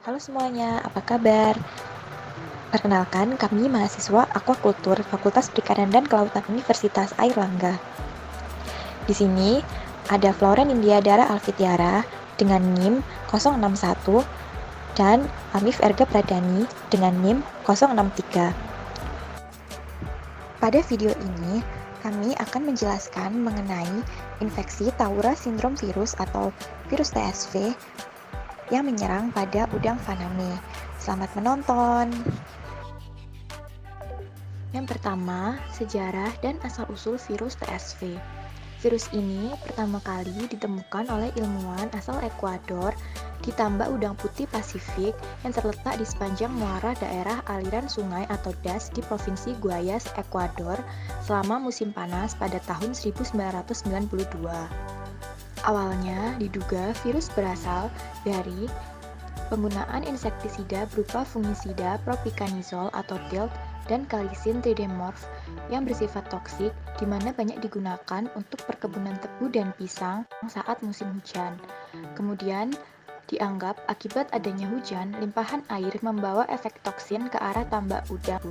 Halo semuanya, apa kabar? Perkenalkan, kami mahasiswa Aquacultur Fakultas Perikanan dan Kelautan Universitas Airlangga. Di sini ada Floren India Dara Alfitiara dengan NIM 061 dan Amif Erga Pradani dengan NIM 063. Pada video ini, kami akan menjelaskan mengenai infeksi Taura sindrom virus atau virus TSV yang menyerang pada udang faname. Selamat menonton! Yang pertama, sejarah dan asal-usul virus TSV. Virus ini pertama kali ditemukan oleh ilmuwan asal Ekuador di tambak udang putih Pasifik yang terletak di sepanjang muara daerah aliran sungai atau das di Provinsi Guayas, Ekuador selama musim panas pada tahun 1992. Awalnya diduga virus berasal dari penggunaan insektisida berupa fungisida propiconazole atau DILT dan kalisin tridemorph yang bersifat toksik, di mana banyak digunakan untuk perkebunan tebu dan pisang saat musim hujan. Kemudian dianggap akibat adanya hujan, limpahan air membawa efek toksin ke arah tambak udang.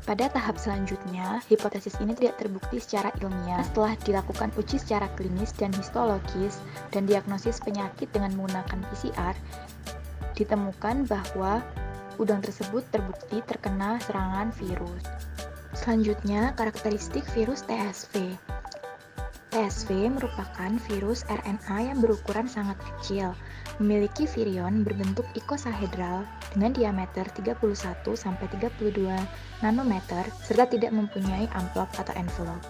Pada tahap selanjutnya, hipotesis ini tidak terbukti secara ilmiah. Setelah dilakukan uji secara klinis dan histologis dan diagnosis penyakit dengan menggunakan PCR, ditemukan bahwa udang tersebut terbukti terkena serangan virus. Selanjutnya, karakteristik virus TSV. TSV merupakan virus RNA yang berukuran sangat kecil, memiliki virion berbentuk ikosahedral dengan diameter 31-32 nanometer, serta tidak mempunyai amplop atau envelope.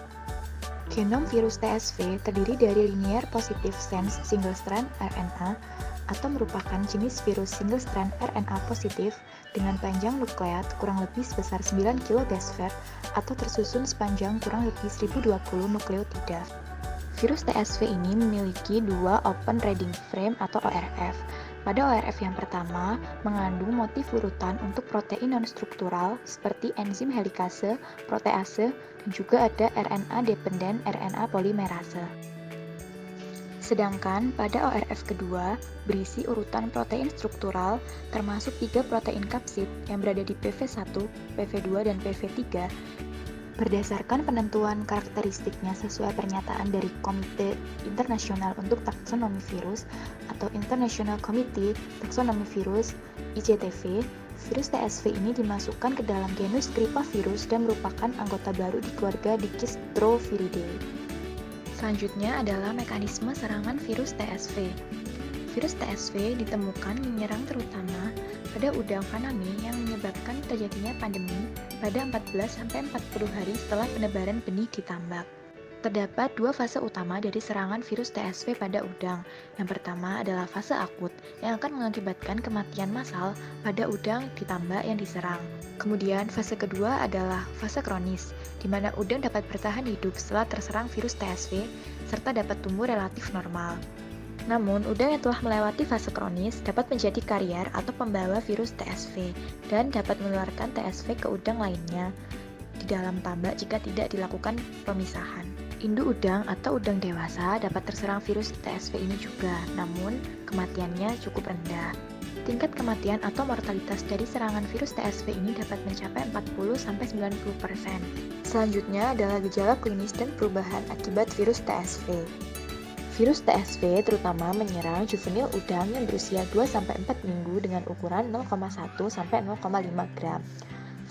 Genom virus TSV terdiri dari linear positive sense single-strand RNA atau merupakan jenis virus single-strand RNA positif dengan panjang nukleat kurang lebih sebesar 9 kbase atau tersusun sepanjang kurang lebih 1020 nukleotida. Virus TSV ini memiliki dua open reading frame atau ORF. Pada ORF yang pertama, mengandung motif urutan untuk protein non-struktural seperti enzim helikase, protease, dan juga ada RNA-dependent RNA polimerase. Sedangkan pada ORF kedua, berisi urutan protein struktural termasuk 3 protein kapsid yang berada di PV1, PV2, dan PV3. Berdasarkan penentuan karakteristiknya sesuai pernyataan dari Komite Internasional untuk Taksonomi Virus atau International Committee Taxonomy Virus (ICTV), virus TSV ini dimasukkan ke dalam genus Cryptovirus dan merupakan anggota baru di keluarga Dicystroviridae. Selanjutnya adalah mekanisme serangan virus TSV. Virus TSV ditemukan menyerang terutama pada udang faname yang menyebabkan terjadinya pandemi pada 14-40 hari setelah penebaran benih di tambak. Terdapat dua fase utama dari serangan virus TSV pada udang. Yang pertama adalah fase akut yang akan mengakibatkan kematian massal pada udang di tambak yang diserang. Kemudian fase kedua adalah fase kronis, di mana udang dapat bertahan hidup setelah terserang virus TSV serta dapat tumbuh relatif normal. Namun, udang yang telah melewati fase kronis dapat menjadi karier atau pembawa virus TSV dan dapat menularkan TSV ke udang lainnya di dalam tambak jika tidak dilakukan pemisahan. Induk udang atau udang dewasa dapat terserang virus TSV ini juga, namun kematiannya cukup rendah. Tingkat kematian atau mortalitas dari serangan virus TSV ini dapat mencapai 40-90%. Selanjutnya adalah gejala klinis dan perubahan akibat virus TSV. Virus TSV terutama menyerang juvenil udang yang berusia 2-4 minggu dengan ukuran 0,1-0,5 gram.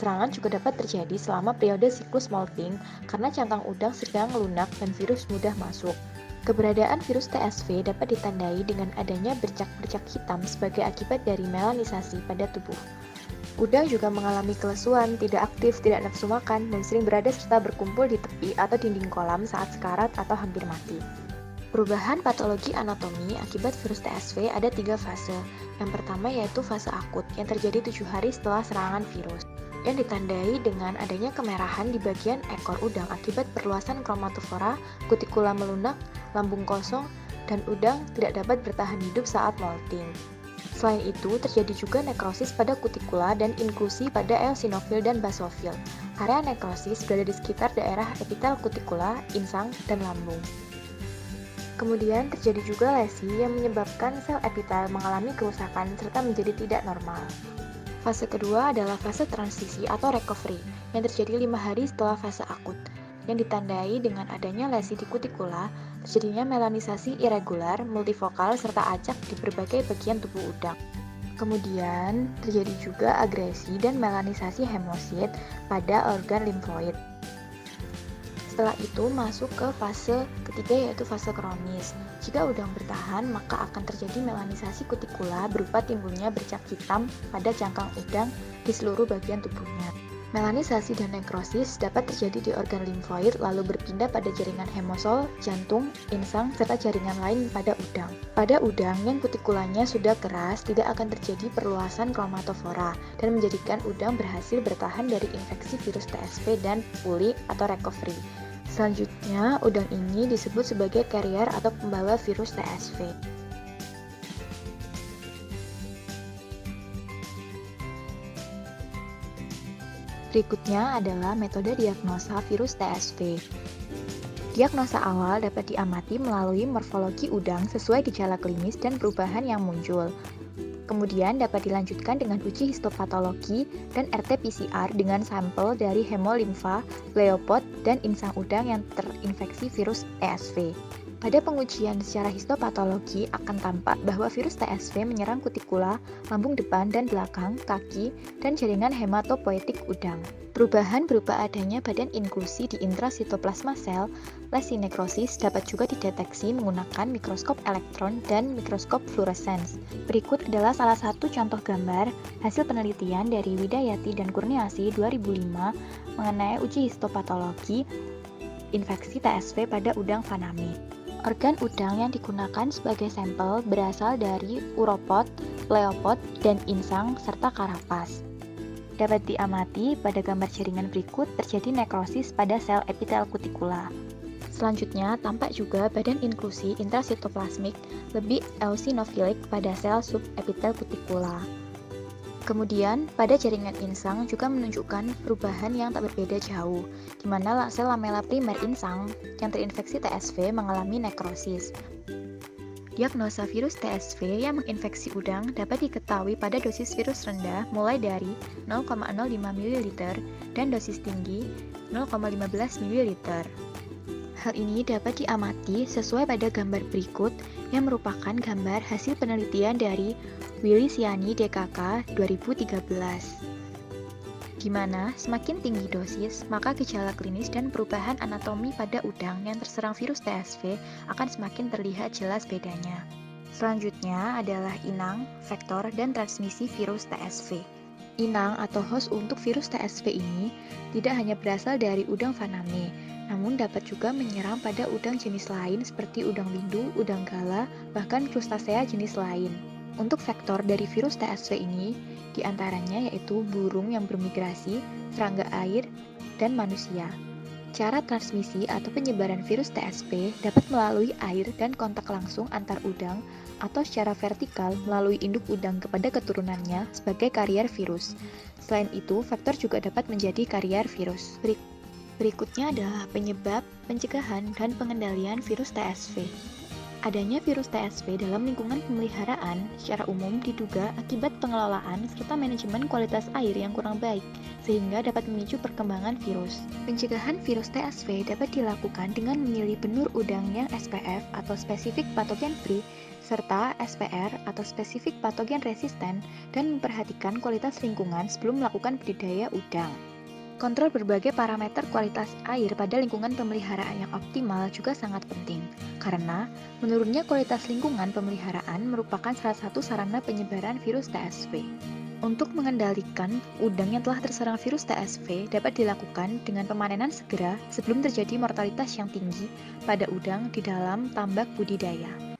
Serangan juga dapat terjadi selama periode siklus molting karena cangkang udang sedang lunak dan virus mudah masuk. Keberadaan virus TSV dapat ditandai dengan adanya bercak-bercak hitam sebagai akibat dari melanisasi pada tubuh. Udang juga mengalami kelesuan, tidak aktif, tidak nafsu makan, dan sering berada serta berkumpul di tepi atau dinding kolam saat sekarat atau hampir mati. Perubahan patologi anatomi akibat virus TSV ada 3 fase. Yang pertama yaitu fase akut yang terjadi 7 hari setelah serangan virus, yang ditandai dengan adanya kemerahan di bagian ekor udang akibat perluasan kromatofora, kutikula melunak, lambung kosong, dan udang tidak dapat bertahan hidup saat molting. Selain itu, terjadi juga nekrosis pada kutikula dan inklusi pada eosinofil dan basofil. Area nekrosis berada di sekitar daerah epitel kutikula, insang, dan lambung. Kemudian terjadi juga lesi yang menyebabkan sel epitel mengalami kerusakan serta menjadi tidak normal. Fase kedua adalah fase transisi atau recovery yang terjadi 5 hari setelah fase akut, yang ditandai dengan adanya lesi di kutikula, terjadinya melanisasi irregular, multifokal, serta acak di berbagai bagian tubuh udang. Kemudian terjadi juga agresi dan melanisasi hemosit pada organ limfoid. Setelah itu masuk ke fase ketiga yaitu fase kronis. Jika udang bertahan, maka akan terjadi melanisasi kutikula berupa timbulnya bercak hitam pada cangkang udang di seluruh bagian tubuhnya. Melanisasi dan nekrosis dapat terjadi di organ limfoid lalu berpindah pada jaringan hemosol, jantung, insang, serta jaringan lain pada udang. Pada udang yang kutikulanya sudah keras, tidak akan terjadi perluasan kromatofora dan menjadikan udang berhasil bertahan dari infeksi virus TSV dan pulih atau recovery. Selanjutnya, udang ini disebut sebagai carrier atau pembawa virus TSV. Berikutnya adalah metode diagnosa virus TSV. Diagnosa awal dapat diamati melalui morfologi udang sesuai gejala klinis dan perubahan yang muncul. Kemudian dapat dilanjutkan dengan uji histopatologi dan RT-PCR dengan sampel dari hemolimfa, pleopod, dan insang udang yang terinfeksi virus TSV. Pada pengujian secara histopatologi akan tampak bahwa virus TSV menyerang kutikula, lambung depan dan belakang, kaki, dan jaringan hematopoietik udang. Perubahan berupa adanya badan inklusi di intrasitoplasma sel, lesi nekrosis dapat juga dideteksi menggunakan mikroskop elektron dan mikroskop fluoresens. Berikut adalah salah satu contoh gambar hasil penelitian dari Widayati dan Kurniasi 2005 mengenai uji histopatologi infeksi TSV pada udang faname. Organ udang yang digunakan sebagai sampel berasal dari uropod, pleopod, dan insang, serta karapas. Dapat diamati pada gambar jaringan berikut terjadi nekrosis pada sel epitel kutikula. Selanjutnya, tampak juga badan inklusi intrasitoplasmik lebih eosinofilik pada sel subepitel kutikula. Kemudian, pada jaringan insang juga menunjukkan perubahan yang tak berbeda jauh, di mana sel lamela primer insang yang terinfeksi TSV mengalami nekrosis. Diagnosa virus TSV yang menginfeksi udang dapat diketahui pada dosis virus rendah mulai dari 0,05 ml dan dosis tinggi 0,15 ml. Hal ini dapat diamati sesuai pada gambar berikut yang merupakan gambar hasil penelitian dari Willy Siani DKK 2013. Di mana semakin tinggi dosis, maka gejala klinis dan perubahan anatomi pada udang yang terserang virus TSV akan semakin terlihat jelas bedanya. Selanjutnya adalah inang, vektor, dan transmisi virus TSV. Inang atau host untuk virus TSV ini tidak hanya berasal dari udang faname, namun dapat juga menyerang pada udang jenis lain seperti udang lindu, udang gala, bahkan crustacea jenis lain. Untuk vektor dari virus TSV ini, diantaranya yaitu burung yang bermigrasi, serangga air, dan manusia. Cara transmisi atau penyebaran virus TSV dapat melalui air dan kontak langsung antar udang atau secara vertikal melalui induk udang kepada keturunannya sebagai karier virus. Selain itu, vektor juga dapat menjadi karier virus. Berikutnya adalah penyebab, pencegahan, dan pengendalian virus TSV. Adanya virus TSV dalam lingkungan pemeliharaan secara umum diduga akibat pengelolaan serta manajemen kualitas air yang kurang baik, sehingga dapat memicu perkembangan virus. Pencegahan virus TSV dapat dilakukan dengan memilih benur udang yang SPF atau Specific Pathogen Free, serta SPR atau Specific Pathogen Resistant, dan memperhatikan kualitas lingkungan sebelum melakukan budidaya udang. Kontrol berbagai parameter kualitas air pada lingkungan pemeliharaan yang optimal juga sangat penting, karena menurunnya kualitas lingkungan pemeliharaan merupakan salah satu sarana penyebaran virus TSV. Untuk mengendalikan udang yang telah terserang virus TSV dapat dilakukan dengan pemanenan segera sebelum terjadi mortalitas yang tinggi pada udang di dalam tambak budidaya.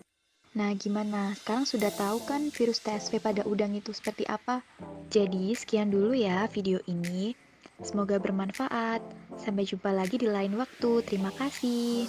Nah, gimana? Sekarang sudah tahu kan virus TSV pada udang itu seperti apa? Jadi, sekian dulu ya video ini. Semoga bermanfaat. Sampai jumpa lagi di lain waktu. Terima kasih.